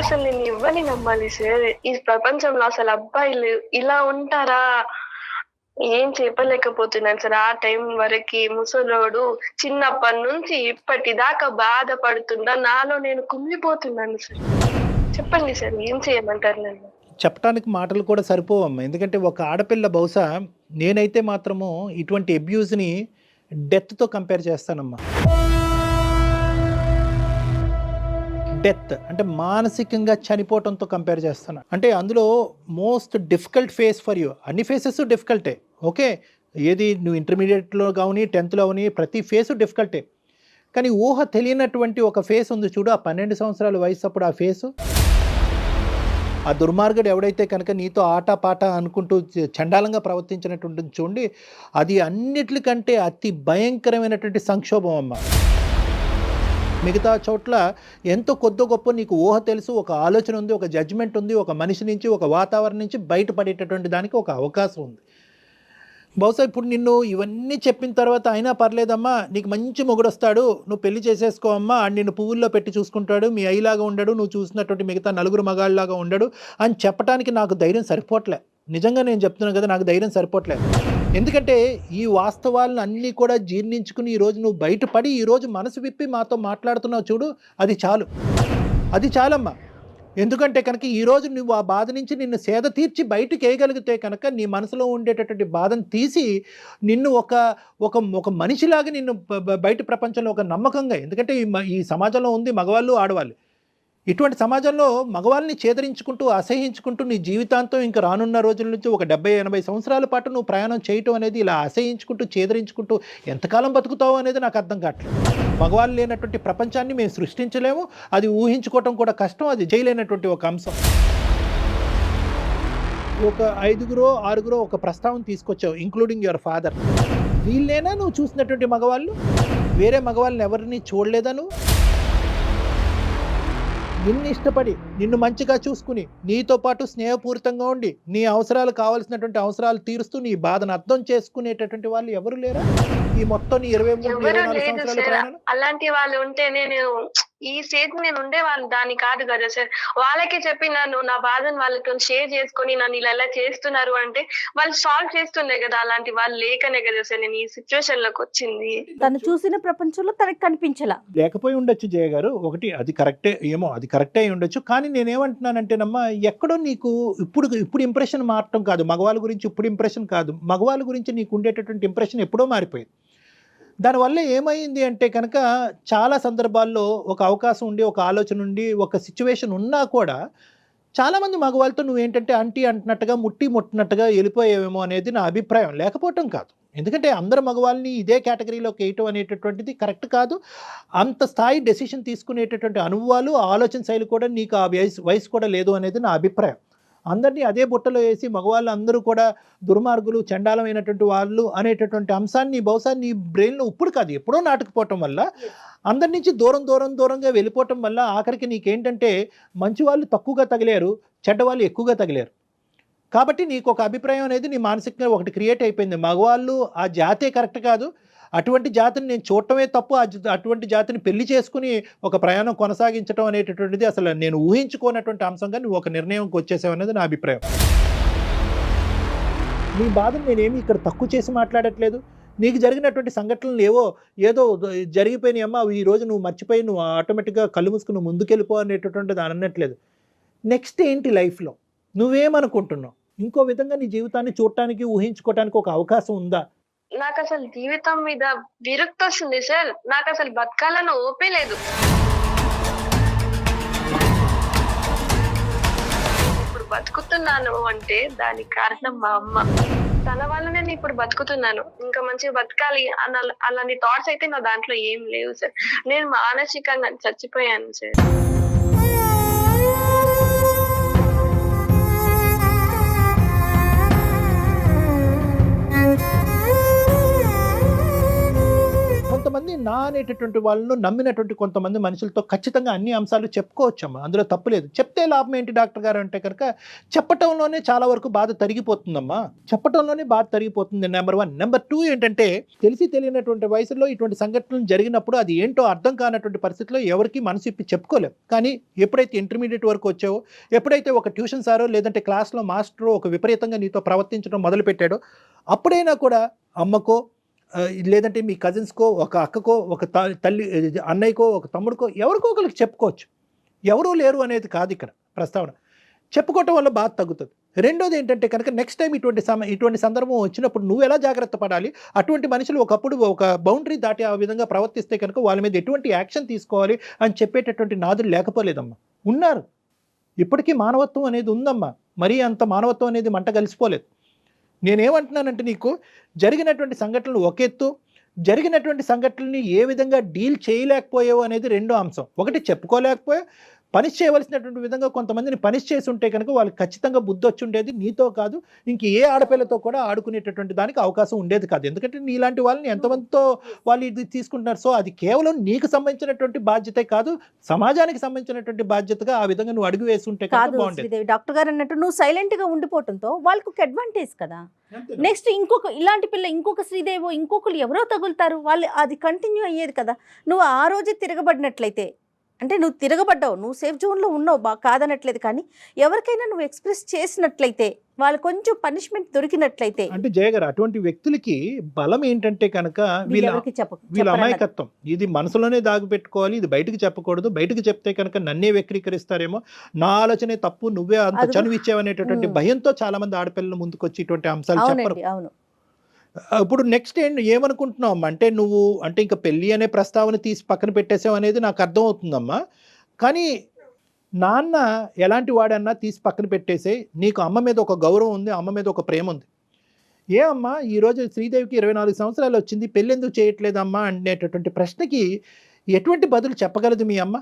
అసలు నేను ఇవ్వని నమ్మాలి సార్, ఈ ప్రపంచంలో అసలు అబ్బాయిలు ఇలా ఉంటారా, ఏం చెప్పలేకపోతున్నాను సార్. ఆ టైం వరకు ముసలోడు చిన్నప్పటి నుంచి ఇప్పటిదాకా బాధపడుతుందా, నాలో నేను కుమిలిపోతున్నాను సార్. చెప్పండి సార్, ఏం చేయమంటారు నన్ను? చెప్పడానికి మాటలు కూడా సరిపోవమ్మా. ఎందుకంటే ఒక ఆడపిల్ల బహుశా నేనైతే మాత్రము ఇటువంటి అబ్యూజ్ని డెత్తో కంపేర్ చేస్తానమ్మా. డెత్ అంటే మానసికంగా చనిపోవటంతో కంపేర్ చేస్తాను. అంటే అందులో most difficult face for you. అన్ని ఫేసెస్ డిఫికల్టే, ఓకే, ఏది నువ్వు ఇంటర్మీడియట్లో కానీ 10th కానీ ప్రతి ఫేసు డిఫికల్టే. కానీ ఊహ తెలియనటువంటి ఒక ఫేస్ ఉంది చూడు, ఆ 12 సంవత్సరాల వయసు అప్పుడు ఆ ఫేసు, ఆ దుర్మార్గుడు ఎవడైతే కనుక నీతో ఆటపాట అనుకుంటూ చండాలంగా ప్రవర్తించినటువంటి చూడండి, అది అన్నిటికంటే అతి భయంకరమైనటువంటి సంక్షోభం అమ్మ. మిగతా చోట్ల ఎంతో కొద్ది గొప్ప నీకు ఊహ తెలుసు, ఒక ఆలోచన ఉంది, ఒక జడ్జిమెంట్ ఉంది, ఒక మనిషి నుంచి ఒక వాతావరణం నుంచి బయటపడేటటువంటి దానికి ఒక అవకాశం ఉంది. బహుశా ఇప్పుడు నిన్ను ఇవన్నీ చెప్పిన తర్వాత అయినా పర్లేదమ్మా, నీకు మంచి మొగుడు వస్తాడు, నువ్వు పెళ్లి చేసేసుకో అమ్మా, నిన్ను పువ్వుల్లో పెట్టి చూసుకుంటాడు, మీ అయ్యలాగా ఉండడు, నువ్వు చూసినటువంటి మిగతా నలుగురు మగాళ్ళలాగా ఉండడు అని చెప్పడానికి నాకు ధైర్యం సరిపోవట్లే. నిజంగా నేను చెప్తున్నాను కదా, నాకు ధైర్యం సరిపోవట్లేదు. ఎందుకంటే ఈ వాస్తవాలను అన్నీ కూడా జీర్ణించుకుని ఈరోజు నువ్వు బయటపడి ఈరోజు మనసు విప్పి మాతో మాట్లాడుతున్నావు చూడు, అది చాలు, అది చాలమ్మా. ఎందుకంటే కనుక ఈరోజు నువ్వు ఆ బాధ నుంచి నిన్ను సేద తీర్చి బయటకు వేయగలిగితే కనుక నీ మనసులో ఉండేటటువంటి బాధను తీసి నిన్ను ఒక మనిషిలాగా నిన్ను బయట ప్రపంచంలో ఒక నమ్మకంగా, ఎందుకంటే ఈ సమాజంలో ఉంది మగవాళ్ళు ఆడవాళ్ళు, ఇటువంటి సమాజంలో మగవాళ్ళని చేదరించుకుంటూ అసహించుకుంటూ నీ జీవితాంతం ఇంకా రానున్న రోజుల నుంచి ఒక 70-80 సంవత్సరాల పాటు నువ్వు ప్రయాణం చేయటం అనేది, ఇలా అసహించుకుంటూ చేదరించుకుంటూ ఎంతకాలం బతుకుతావు అనేది నాకు అర్థం కావట్లేదు. మగవాళ్ళు లేనటువంటి ప్రపంచాన్ని మేము సృష్టించలేము, అది ఊహించుకోవటం కూడా కష్టం, అది చేయలేనటువంటి ఒక అంశం. ఒక 5-6 ఒక ప్రస్తావన తీసుకొచ్చావు, ఇంక్లూడింగ్ యువర్ ఫాదర్. వీళ్ళేనా నువ్వు చూసినటువంటి మగవాళ్ళు? వేరే మగవాళ్ళని ఎవరిని చూడలేదా నువ్వు? నిన్ను ఇష్టపడి నిన్ను మంచిగా చూసుకుని నీతో పాటు స్నేహపూరితంగా ఉండి నీ అవసరాలు కావాల్సినటువంటి అవసరాలు తీరుస్తూ నీ బాధను అర్థం చేసుకునేటటువంటి వాళ్ళు ఎవరు లేరా ఈ మొత్తం నీ 23-24 సంవత్సరాల ప్రయాణం? అలాంటి వాళ్ళు ఉంటేనే నేను ఈ స్టేజ్ నేను ఉండేవాళ్ళు దాన్ని కాదు కదా సార్. వాళ్ళకి చెప్పి నన్ను నా బాధను వాళ్ళతో షేర్ చేసుకొని నన్ను ఇలా చేస్తున్నారు అంటే వాళ్ళు సాల్వ్ చేస్తుండే కదా. అలాంటి వాళ్ళు లేకనే కదా సార్ నేను ఈ సిచ్యువేషన్ లోకి వచ్చింది. తను చూసిన ప్రపంచంలో తనకి కనిపించలా. లేకపోయి ఉండొచ్చు జయ గారు, ఒకటి అది కరెక్టే ఏమో, అది కరెక్టే అయి ఉండొచ్చు. కానీ నేనేమంటున్నానంటేనమ్మా, ఎక్కడో నీకు ఇప్పుడు ఇంప్రెషన్ మారటం కాదు, మగవాళ్ళ గురించి ఇప్పుడు ఇంప్రెషన్ కాదు, మగవాళ్ళ గురించి నీకు ఉండేటటువంటి ఇంప్రెషన్ ఎప్పుడో మారిపోయింది. దానివల్ల ఏమైంది అంటే కనుక చాలా సందర్భాల్లో ఒక అవకాశం ఉండి, ఒక ఆలోచన ఉండి, ఒక సిచ్యువేషన్ ఉన్నా కూడా చాలామంది మగవాళ్ళతో నువ్వేంటంటే అంటున్నట్టుగా ముట్టినట్టుగా వెళ్ళిపోయేవేమో అనేది నా అభిప్రాయం. లేకపోవటం కాదు, ఎందుకంటే అందరు మగవాళ్ళని ఇదే కేటగిరీలోకి వేయటం అనేటటువంటిది కరెక్ట్ కాదు. అంత స్థాయి డెసిషన్ తీసుకునేటటువంటి అనుభవాలు, ఆలోచన శైలి కూడా నీకు ఆ వయసు కూడా లేదు అనేది నా అభిప్రాయం. అందరినీ అదే బుట్టలో వేసి మగవాళ్ళు అందరూ కూడా దుర్మార్గులు, చండాలమైనటువంటి వాళ్ళు అనేటటువంటి అంశాన్ని బహుశా నీ బ్రెయిన్లో ఇప్పుడు కాదు ఎప్పుడో నాటుకుపోవటం వల్ల, అందరి నుంచి దూరంగా వెళ్ళిపోవటం వల్ల ఆఖరికి నీకేంటంటే మంచి వాళ్ళు తక్కువగా తగిలారు, చెడ్డవాళ్ళు ఎక్కువగా తగిలారు. కాబట్టి నీకు ఒక అభిప్రాయం అనేది నీ మానసికంగా ఒకటి క్రియేట్ అయిపోయింది. మగవాళ్ళు ఆ జాతే కరెక్ట్ కాదు, అటువంటి జాతిని నేను చూడటమే తప్పు, అటువంటి జాతిని పెళ్లి చేసుకుని ఒక ప్రయాణం కొనసాగించడం అనేటటువంటిది అసలు నేను ఊహించుకోనటువంటి అంశంగా నువ్వు ఒక నిర్ణయంకి వచ్చేసావు అనేది నా అభిప్రాయం. నీ బాధను నేనేమి ఇక్కడ తక్కువ చేసి మాట్లాడట్లేదు. నీకు జరిగినటువంటి సంఘటనలు ఏదో జరిగిపోయినాయమ్మా, ఈ రోజు నువ్వు మర్చిపోయి నువ్వు ఆటోమేటిక్గా కళ్ళు మూసుకుని నువ్వు ముందుకెళ్ళిపో అనేటటువంటిది అనట్లేదు. నెక్స్ట్ ఏంటి లైఫ్లో నువ్వేమనుకుంటున్నావు? ఇంకో విధంగా నీ జీవితాన్ని చూడటానికి ఊహించుకోవటానికి ఒక అవకాశం ఉందా? నాకు అసలు జీవితం మీద విరక్తి వస్తుంది సార్. నాకు అసలు బతకాలని ఓపే లేదు. ఇప్పుడు బతుకుతున్నాను అంటే దానికి కారణం మా అమ్మ. తన వల్ల నేను ఇప్పుడు బతుకుతున్నాను. ఇంకా మంచిగా బతకాలి అలాంటి థాట్స్ అయితే నా దాంట్లో ఏం లేవు సార్. నేను మానసికంగా చచ్చిపోయాను సార్. కొంతమంది నా అనేటటువంటి వాళ్ళను నమ్మినటువంటి కొంతమంది మనుషులతో ఖచ్చితంగా అన్ని అంశాలు చెప్పుకోవచ్చమ్మా, అందులో తప్పులేదు. చెప్తే లాభం ఏంటి డాక్టర్ గారు అంటే కనుక చెప్పటంలోనే చాలా వరకు బాధ తరిగిపోతుందమ్మా, చెప్పటంలోనే బాధ తరిగిపోతుంది. నెంబర్ 1. నెంబర్ 2 ఏంటంటే తెలిసి తెలియనటువంటి వయసులో ఇటువంటి సంఘటనలు జరిగినప్పుడు అది ఏంటో అర్థం కానటువంటి పరిస్థితిలో ఎవరికి మనసు ఇప్పి చెప్పుకోలేము. కానీ ఎప్పుడైతే ఇంటర్మీడియట్ వరకు వచ్చావో, ఎప్పుడైతే ఒక ట్యూషన్ సారో లేదంటే క్లాస్లో మాస్టరో ఒక విపరీతంగా నీతో ప్రవర్తించడం మొదలుపెట్టాడో, అప్పుడైనా కూడా అమ్మకో లేదంటే మీ కజిన్స్కో, ఒక అక్కకో, ఒక తల్లి అన్నయ్యకో, ఒక తమ్ముడికో, ఎవరికో ఒకరికి చెప్పుకోవచ్చు. ఎవరూ లేరు అనేది కాదు ఇక్కడ ప్రస్తావన. చెప్పుకోవటం వల్ల బాధ తగ్గుతుంది. రెండోది ఏంటంటే కనుక నెక్స్ట్ టైం ఇటువంటి సందర్భం వచ్చినప్పుడు నువ్వు ఎలా జాగ్రత్త పడాలి, అటువంటి మనుషులు ఒకప్పుడు ఒక బౌండరీ దాటి ఆ విధంగా ప్రవర్తిస్తే కనుక వాళ్ళ మీద ఎటువంటి యాక్షన్ తీసుకోవాలి అని చెప్పేటటువంటి నాదులు లేకపోలేదమ్మా, ఉన్నారు. ఇప్పటికీ మానవత్వం అనేది ఉందమ్మా, మరీ అంత మానవత్వం అనేది మంట కలిసిపోలేదు. నేనేమంటున్నానంటే నీకు జరిగినటువంటి సంఘటనలు ఒక ఎత్తు, జరిగినటువంటి సంఘటనల్ని ఏ విధంగా డీల్ చేయలేకపోయావు అనేది రెండో అంశం. ఒకటి చెప్పుకోలేకపోయావు, పనిష్ చేయవలసినటువంటి విధంగా కొంతమందిని పనిష్ చేసి ఉంటే కనుక వాళ్ళకి ఖచ్చితంగా బుద్ధి వచ్చి ఉండేది. నీతో కాదు ఇంక ఏ ఆడపిల్లతో కూడా ఆడుకునేటటువంటి దానికి అవకాశం ఉండేది కాదు. ఎందుకంటే నీలాంటి వాళ్ళని ఎంతమందితో వాళ్ళు ఇది తీసుకుంటున్నారు. సో అది కేవలం నీకు సంబంధించినటువంటి బాధ్యతే కాదు, సమాజానికి సంబంధించినటువంటి బాధ్యతగా ఆ విధంగా నువ్వు అడుగు వేసి ఉంటే కాదు బాగుండేది. శ్రీదేవి, డాక్టర్ గారు అన్నట్టు నువ్వు సైలెంట్ గా ఉండిపోవడంతో వాళ్ళకి ఒక అడ్వాంటేజ్ కదా. నెక్స్ట్ ఇలాంటి పిల్ల ఇంకొక శ్రీదేవో ఇంకొకరు ఎవరో తగులుతారు, వాళ్ళు అది కంటిన్యూ అయ్యేది కదా. నువ్వు ఆ రోజే తిరగబడినట్లయితే, అంటే నువ్వు తిరగబడ్డావు, నువ్వు సేఫ్ జోన్లో ఉన్నావు, కాదనట్లేదు. కానీ ఎవరికైనా నువ్వు ఎక్స్ప్రెస్ చేసినట్లయితే, వాళ్ళు కొంచెం పనిష్మెంట్ దొరికినట్లయితే, అంటే జయ గారు అటువంటి వ్యక్తులకి బలం ఏంటంటే కనుక వీళ్ళ అమాయకత్వం. ఇది మనసులోనే దాగిపెట్టుకోవాలి, ఇది బయటకు చెప్పకూడదు. బయటకు చెప్తే కనుక నన్నే వక్రీకరిస్తారేమో, నా ఆలోచనే తప్పు, నువ్వే అంత చనువిచ్చావనేటటువంటి భయంతో చాలా మంది ఆడపిల్లలు ముందుకొచ్చి ఇటువంటి అంశాలు చెప్పరు. అవును. ఇప్పుడు నెక్స్ట్ ఏమనుకుంటున్నావు అంటే నువ్వు అంటే ఇంకా పెళ్ళి అనే ప్రస్తావన తీసి పక్కన పెట్టేసావు అనేది నాకు అర్థం అవుతుందమ్మా. కానీ నాన్న ఎలాంటి వాడన్నా తీసి పక్కన పెట్టేసే, నీకు అమ్మ మీద ఒక గౌరవం ఉంది, అమ్మ మీద ఒక ప్రేమ ఉంది. ఏ అమ్మా ఈరోజు శ్రీదేవికి 24 సంవత్సరాలు వచ్చింది, పెళ్ళి ఎందుకు చేయట్లేదమ్మా అనేటటువంటి ప్రశ్నకి ఎటువంటి బదులు చెప్పగలదు మీ అమ్మ?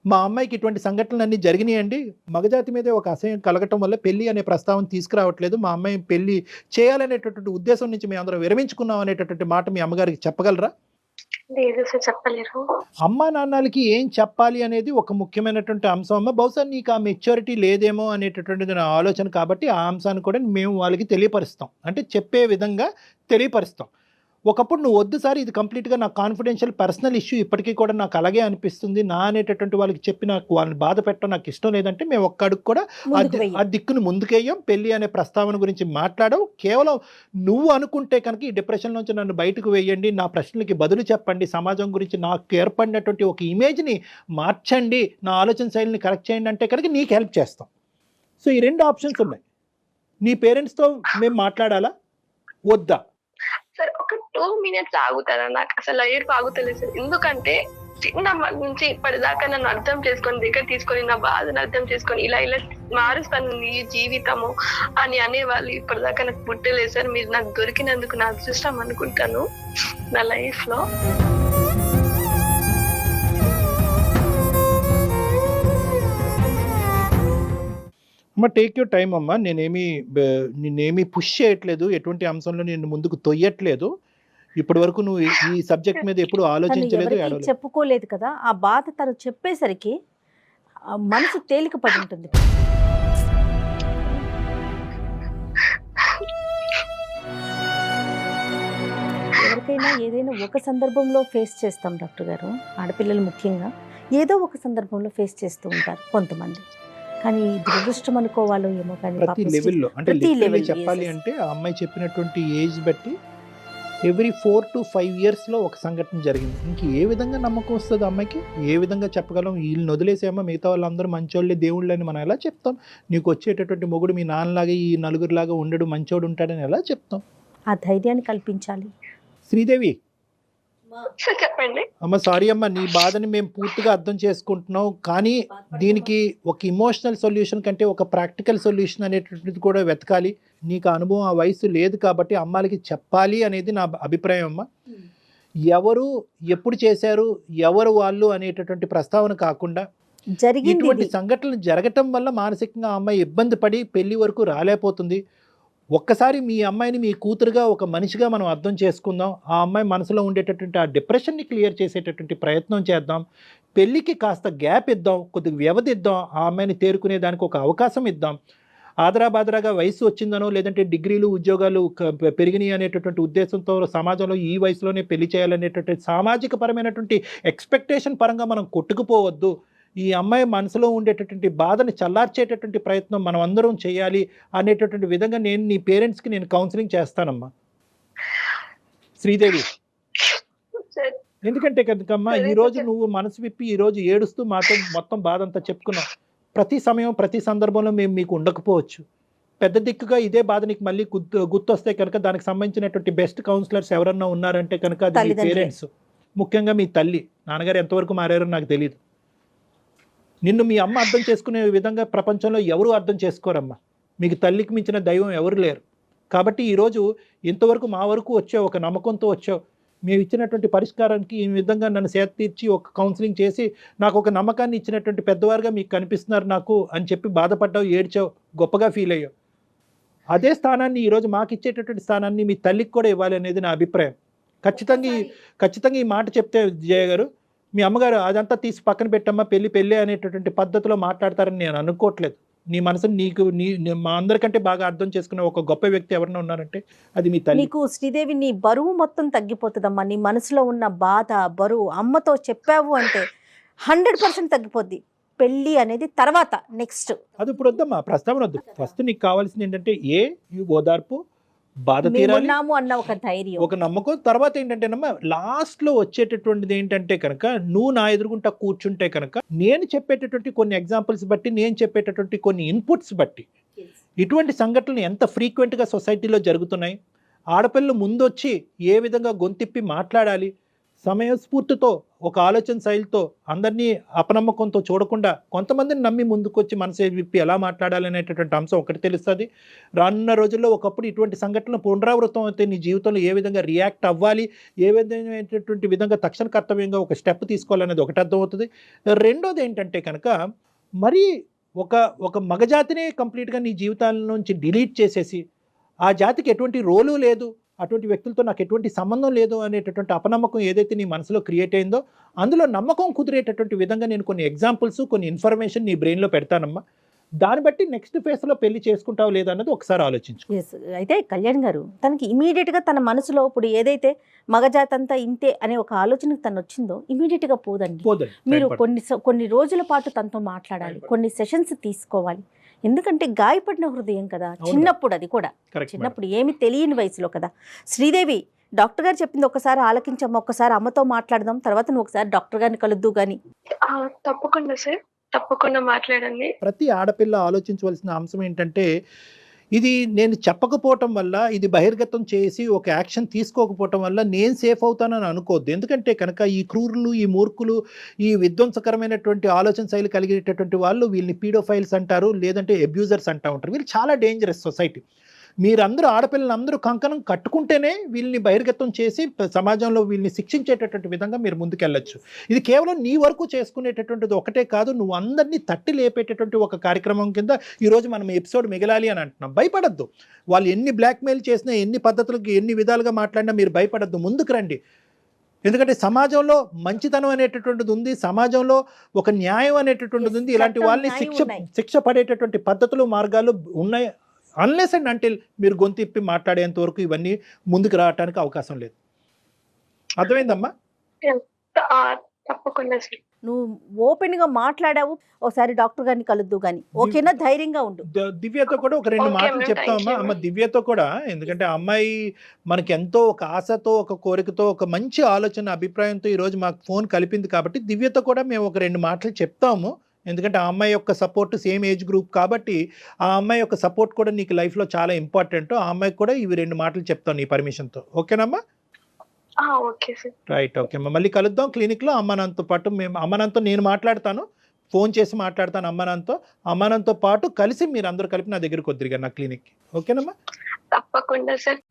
మా అమ్మాయికి ఇటువంటి సంఘటనలు అన్నీ జరిగినాయండి, మగజాతి మీదే ఒక అసహ్యం కలగటం వల్ల పెళ్ళి అనే ప్రస్తావన తీసుకురావట్లేదు, మా అమ్మాయి పెళ్ళి చేయాలనేటటువంటి ఉద్దేశం నుంచి మేము అందరం విరమించుకున్నాం అనేటటువంటి మాట మీ అమ్మగారికి చెప్పగలరా? లేదు సార్, చెప్పలేరు. అమ్మా నాన్నలకి ఏం చెప్పాలి అనేది ఒక ముఖ్యమైనటువంటి అంశం అమ్మ. బహుశా నీకు ఆ మెచ్యూరిటీ లేదేమో అనేటటువంటిది నా ఆలోచన. కాబట్టి ఆ అంశాన్ని కూడా మేము వాళ్ళకి తెలియపరుస్తాం, అంటే చెప్పే విధంగా తెలియపరుస్తాం. ఒకప్పుడు నువ్వు వద్దు సార్, ఇది కంప్లీట్గా నా కాన్ఫిడెన్షియల్ పర్సనల్ ఇష్యూ, ఇప్పటికీ కూడా నాకు అలాగే అనిపిస్తుంది, నా అనేటటువంటి వాళ్ళకి చెప్పి నాకు వాళ్ళని బాధ పెట్టడం నాకు ఇష్టం లేదంటే మేము ఒక్క అడుగు కూడా ఆ దిక్కును ముందుకేయం. పెళ్ళి అనే ప్రస్తావన గురించి మాట్లాడవు. కేవలం నువ్వు అనుకుంటే కనుక ఈ డిప్రెషన్ నుంచి నన్ను బయటకు వేయండి, నా ప్రశ్నలకి బదులు చెప్పండి, సమాజం గురించి నాకు ఏర్పడినటువంటి ఒక ఇమేజ్ని మార్చండి, నా ఆలోచన శైలిని కరెక్ట్ చేయండి అంటే కనుక నీకు హెల్ప్ చేస్తాం. సో ఈ 2 ఆప్షన్స్ ఉన్నాయి. నీ పేరెంట్స్తో మేము మాట్లాడాలా వద్దా? సార్ ఒక 2 minutes ఆగుతారా? నాకు అసలు ఏడుపు ఆగుతలేదు సార్. ఎందుకంటే చిన్నప్పటి నుంచి ఇప్పటిదాకా నన్ను అర్థం చేసుకొని దగ్గర తీసుకొని నా బాధను అర్థం చేసుకొని ఇలా మారుస్తాను నీ జీవితము అని అనేవాళ్ళు ఇప్పటిదాకా నాకు పుట్టలేదు సార్. మీరు నాకు దొరికినందుకు నా అదృష్టం అనుకుంటాను నా లైఫ్ లో. అమ్మ టేక్ యూర్ టైం అమ్మ. నేనేమి పుష్ చేయట్లేదు, ఎటువంటి అంశంలో నేను ముందుకు తొయ్యట్లేదు. ఇప్పటి వరకు నువ్వు ఈ సబ్జెక్ట్ మీద ఎప్పుడు ఆలోచించలేదు, చెప్పుకోలేదు కదా. ఆ బాధ తను చెప్పేసరికి మనసు తేలిక పడి ఉంటుంది. ఎవరికైనా ఏదైనా ఒక సందర్భంలో ఫేస్ చేస్తాం డాక్టర్ గారు, ఆడపిల్లలు ముఖ్యంగా ఏదో ఒక సందర్భంలో ఫేస్ చేస్తూ ఉంటారు కొంతమంది. కానీ దురదృష్టం అనుకోవాలో ఏమో కానీ ప్రతి పాపం లెవెల్లో అంటే ప్రతి literally level, చెప్పాలి yes. అంటే ఆ అమ్మాయి చెప్పినటువంటి ఏజ్ బట్టి ఎవ్రీ 4 to 5 ఇయర్స్లో ఒక సంఘటన జరిగింది. ఇంక ఏ విధంగా నమ్మకం వస్తుంది అమ్మాయికి? ఏ విధంగా చెప్పగలం? వీళ్ళని వదిలేసేమో మిగతా వాళ్ళందరూ మంచోళ్ళే దేవుళ్ళు అని మనం ఎలా చెప్తాం? నీకు వచ్చేటటువంటి మొగుడు మీ నాన్నలాగా ఈ నలుగురిలాగా ఉండడు, మంచోడు ఉంటాడని ఎలా చెప్తాం? ఆ ధైర్యాన్ని కల్పించాలి. శ్రీదేవి చెప్పండి. అమ్మ సారీ అమ్మ, నీ బాధని మేము పూర్తిగా అర్థం చేసుకుంటున్నాం, కానీ దీనికి ఒక ఇమోషనల్ సొల్యూషన్ కంటే ఒక ప్రాక్టికల్ సొల్యూషన్ అనేటువంటిది కూడా వెతకాలి. నీకు ఆ అనుభవం ఆ వయసు లేదు కాబట్టి అమ్మాయిలకి చెప్పాలి అనేది నా అభిప్రాయం అమ్మ. ఎవరు ఎప్పుడు చేశారు, ఎవరు వాళ్ళు అనేటటువంటి ప్రస్తావన కాకుండా జరిగింది ఇటువంటి ఇది. సంఘటనలు జరగటం వల్ల మానసికంగా ఆ అమ్మాయి ఇబ్బంది పడి పెళ్లి వరకు రాలేకపోతుంది. ఒక్కసారి మీ అమ్మాయిని మీ కూతురుగా ఒక మనిషిగా మనం అర్థం చేసుకుందాం. ఆ అమ్మాయి మనసులో ఉండేటటువంటి ఆ డిప్రెషన్ని క్లియర్ చేసేటటువంటి ప్రయత్నం చేద్దాం. పెళ్ళికి కాస్త గ్యాప్ ఇద్దాం, కొద్దిగా వ్యవధి ఇద్దాం, ఆ అమ్మాయిని తేరుకునే దానికి ఒక అవకాశం ఇద్దాం. ఆదరాబాదరాగా వయసు వచ్చిందనో లేదంటే డిగ్రీలు ఉద్యోగాలు పెరిగినాయి అనేటటువంటి ఉద్దేశంతో సమాజంలో ఈ వయసులోనే పెళ్లి చేయాలనేటటువంటి సామాజిక పరమైనటువంటి ఎక్స్పెక్టేషన్ పరంగా మనం కొట్టుకుపోవద్దు. ఈ అమ్మాయి మనసులో ఉండేటటువంటి బాధని చల్లార్చేటటువంటి ప్రయత్నం మనం అందరం చేయాలి అనేటటువంటి విధంగా నేను నీ పేరెంట్స్కి నేను కౌన్సిలింగ్ చేస్తానమ్మా శ్రీదేవి. సరే. ఎందుకంటే కనుకమ్మా ఈ రోజు నువ్వు మనసు విప్పి ఈ రోజు ఏడుస్తూ మాతో మొత్తం బాధ అంతా చెప్పుకున్నావు. ప్రతి సమయం ప్రతి సందర్భంలో మేము మీకు ఉండకపోవచ్చు. పెద్ద దిక్కుగా ఇదే బాధ నీకు మళ్ళీ గుర్తొస్తే కనుక దానికి సంబంధించినటువంటి బెస్ట్ కౌన్సిలర్స్ ఎవరన్నా ఉన్నారంటే కనుక అది మీ తల్లిదండ్రులే. పేరెంట్స్, ముఖ్యంగా మీ తల్లి. నాన్నగారు ఎంతవరకు మారారో నాకు తెలియదు. నిన్ను మీ అమ్మ అర్థం చేసుకునే విధంగా ప్రపంచంలో ఎవరు అర్థం చేసుకోరమ్మా. మీకు తల్లికి మించిన దైవం ఎవరు లేరు. కాబట్టి ఈరోజు ఇంతవరకు మా వరకు వచ్చావు, ఒక నమ్మకంతో వచ్చావు. మేము ఇచ్చినటువంటి పరిష్కారానికి ఈ విధంగా నన్ను సేద తీర్చి ఒక కౌన్సిలింగ్ చేసి నాకు ఒక నమ్మకాన్ని ఇచ్చినటువంటి పెద్దవారుగా మీకు కనిపిస్తున్నారు నాకు అని చెప్పి బాధపడ్డావు, ఏడ్చావు, గొప్పగా ఫీల్ అయ్యావు. అదే స్థానాన్ని ఈరోజు మాకు ఇచ్చేటటువంటి స్థానాన్ని మీ తల్లికి కూడా ఇవ్వాలి అనేది నా అభిప్రాయం. ఖచ్చితంగా ఈ మాట చెప్తే జయ గారు, మీ అమ్మగారు అదంతా తీసి పక్కన పెట్టమ్మా, పెళ్ళి అనేటటువంటి పద్ధతిలో మాట్లాడతారని నేను అనుకోవట్లేదు. నీ మనసుని మా అందరికంటే బాగా అర్థం చేసుకునే ఒక గొప్ప వ్యక్తి ఎవరైనా ఉన్నారంటే అది మీ తల్లి. నీకు శ్రీదేవి నీ బరువు మొత్తం తగ్గిపోతుందమ్మా. నీ మనసులో ఉన్న బాధ బరువు అమ్మతో చెప్పావు అంటే 100% తగ్గిపోద్ది. పెళ్ళి అనేది తర్వాత నెక్స్ట్. అది ఇప్పుడు వద్దమ్మా, ప్రస్తావన వద్దు. ఫస్ట్ నీకు కావాల్సింది ఏంటంటే ఈ ఓదార్పు, బాధ తీరాలి, ఉన్నాము అన్న ఒక ధైర్యం, ఒక నమ్మకం. తర్వాత ఏంటంటేనమ్మా లాస్ట్లో వచ్చేటటువంటిది ఏంటంటే కనుక నువ్వు నా ఎదురుగుంటా కూర్చుంటే కనుక నేను చెప్పేటటువంటి కొన్ని ఎగ్జాంపుల్స్ బట్టి, నేను చెప్పేటటువంటి కొన్ని ఇన్పుట్స్ బట్టి ఇటువంటి సంఘటనలు ఎంత ఫ్రీక్వెంట్గా సొసైటీలో జరుగుతున్నాయి, ఆడపిల్లలు ముందొచ్చి ఏ విధంగా గొంతిప్పి మాట్లాడాలి, సమయస్ఫూర్తితో ఒక ఆలోచన శైలితో అందరినీ అపనమ్మకంతో చూడకుండా కొంతమందిని నమ్మి ముందుకొచ్చి మనసు విప్పి ఎలా మాట్లాడాలి అనేటటువంటి అంశం ఒకటి తెలుస్తుంది. రానున్న రోజుల్లో ఒకప్పుడు ఇటువంటి సంఘటనలు పునరావృతం అయితే నీ జీవితంలో ఏ విధంగా రియాక్ట్ అవ్వాలి, ఏ విధమైనటువంటి విధంగా తక్షణ కర్తవ్యంగా ఒక స్టెప్ తీసుకోవాలనేది ఒకటి అర్థమవుతుంది. రెండోది ఏంటంటే కనుక మరి ఒక మగజాతినే కంప్లీట్గా నీ జీవితాల నుంచి డిలీట్ చేసేసి ఆ జాతికి ఎటువంటి రోలు లేదు, అటువంటి వ్యక్తులతో నాకు ఎటువంటి సంబంధం లేదు అనేటటువంటి అపనమ్మకం ఏదైతే నీ మనసులో క్రియేట్ అయిందో అందులో నమ్మకం కుదిరేటటువంటి విధంగా నేను కొన్ని ఎగ్జాంపుల్స్, కొన్ని ఇన్ఫర్మేషన్ నీ బ్రెయిన్లో పెడతానమ్మా. దాన్ని బట్టి నెక్స్ట్ ఫేజ్లో పెళ్లి చేసుకుంటావు లేదన్నది ఒకసారి ఆలోచించు. అయితే కళ్యాణ్ గారు తనకి ఇమీడియట్గా తన మనసులో ఇప్పుడు ఏదైతే మగజాతి అంతా ఇంతే అనే ఒక ఆలోచనకు తను వచ్చిందో ఇమీడియట్గా పోదండి. మీరు కొన్ని రోజుల పాటు తనతో మాట్లాడాలి, కొన్ని సెషన్స్ తీసుకోవాలి. ఎందుకంటే గాయపడిన హృదయం కదా చిన్నప్పుడు, అది కూడా చిన్నప్పుడు ఏమి తెలియని వయసులో కదా. శ్రీదేవి డాక్టర్ గారు చెప్పింది ఒకసారి ఆలకించమ్మ, ఒక్కసారి అమ్మతో మాట్లాడదాం, తర్వాత నువ్వు ఒకసారి డాక్టర్ గారిని కలుద్దు గాని. తప్పకుండా సార్, తప్పకుండా మాట్లాడండి. ప్రతి ఆడపిల్ల ఆలోచించవలసిన అంశం ఏంటంటే ఇది నేను చెప్పకపోవటం వల్ల, ఇది బహిర్గతం చేసి ఒక యాక్షన్ తీసుకోకపోవటం వల్ల నేను సేఫ్ అవుతానని అనుకోవద్దు. ఎందుకంటే కనుక ఈ క్రూరులు, ఈ మూర్ఖులు, ఈ విధ్వంసకరమైనటువంటి ఆలోచన శైలి కలిగేటటువంటి వాళ్ళు వీళ్ళని పీడోఫైల్స్ అంటారు, లేదంటే అబ్యూజర్స్ అంటూ ఉంటారు. వీళ్ళు చాలా డేంజరస్ సొసైటీ. మీరందరూ ఆడపిల్లలందరూ కంకణం కట్టుకుంటేనే వీళ్ళని బహిర్గతం చేసి సమాజంలో వీళ్ళని శిక్షించేటటువంటి విధంగా మీరు ముందుకెళ్ళచ్చు. ఇది కేవలం నీ వరకు చేసుకునేటటువంటిది ఒకటే కాదు, నువ్వు అందరినీ తట్టి లేపేటటువంటి ఒక కార్యక్రమం కింద ఈరోజు మనం ఎపిసోడ్ మిగలాలి అని అంటున్నాం. భయపడద్దు. వాళ్ళు ఎన్ని బ్లాక్మెయిల్ చేసినా, ఎన్ని పద్ధతులకు ఎన్ని విధాలుగా మాట్లాడినా మీరు భయపడద్దు, ముందుకు రండి. ఎందుకంటే సమాజంలో మంచితనం అనేటటువంటిది ఉంది, సమాజంలో ఒక న్యాయం అనేటటువంటిది ఉంది. ఇలాంటి వాళ్ళని శిక్ష పడేటటువంటి పద్ధతులు, మార్గాలు ఉన్నాయి. అన్లెస్ అండ్ అంటిల్ మీరు గొంతిప్పి మాట్లాడేంత వరకు ఇవన్నీ ముందుకు రావడానికి అవకాశం లేదు. అర్థమైందమ్మా? తప్పకుండా సార్. నువ్వు ఓపెన్గా మాట్లాడావు, ఒకసారి డాక్టర్ గారిని కలుద్దు కానీ, ఓకేనా? ధైర్యంగా ఉండు. దివ్యతో కూడా ఒక 2 Okay, మాటలు ma'am. చెప్తామమ్మా. Thank you, అమ్మ ma'am. దివ్యతో కూడా, ఎందుకంటే ఆ అమ్మాయి మనకి ఎంతో ఒక ఆశతో, ఒక కోరికతో, ఒక మంచి ఆలోచన, అభిప్రాయంతో ఈరోజు మాకు ఫోన్ కలిపింది కాబట్టి దివ్యతో కూడా మేము ఒక 2 మాటలు చెప్తాము. ఎందుకంటే ఆ అమ్మాయి యొక్క సపోర్ట్ సేమ్ ఏజ్ గ్రూప్ కాబట్టి ఆ అమ్మాయి యొక్క సపోర్ట్ కూడా నీకు లైఫ్లో చాలా ఇంపార్టెంట్. ఆ అమ్మాయికి కూడా ఇవి 2 మాటలు చెప్తాం నీ పర్మిషన్తో. ఓకేనమ్మా? Okay sir. రైట్, ఓకే అమ్మా. మళ్ళీ కలుద్దాం క్లినిక్లో. అమ్మానంతో పాటు అమ్మానంతో నేను మాట్లాడతాను, ఫోన్ చేసి మాట్లాడతాను అమ్మానంతో పాటు కలిసి మీరు అందరూ కలిపి నా దగ్గరికి వద్దిరిగా నా క్లినిక్కి. ఓకేనమ్మా? తప్పకుండా సార్.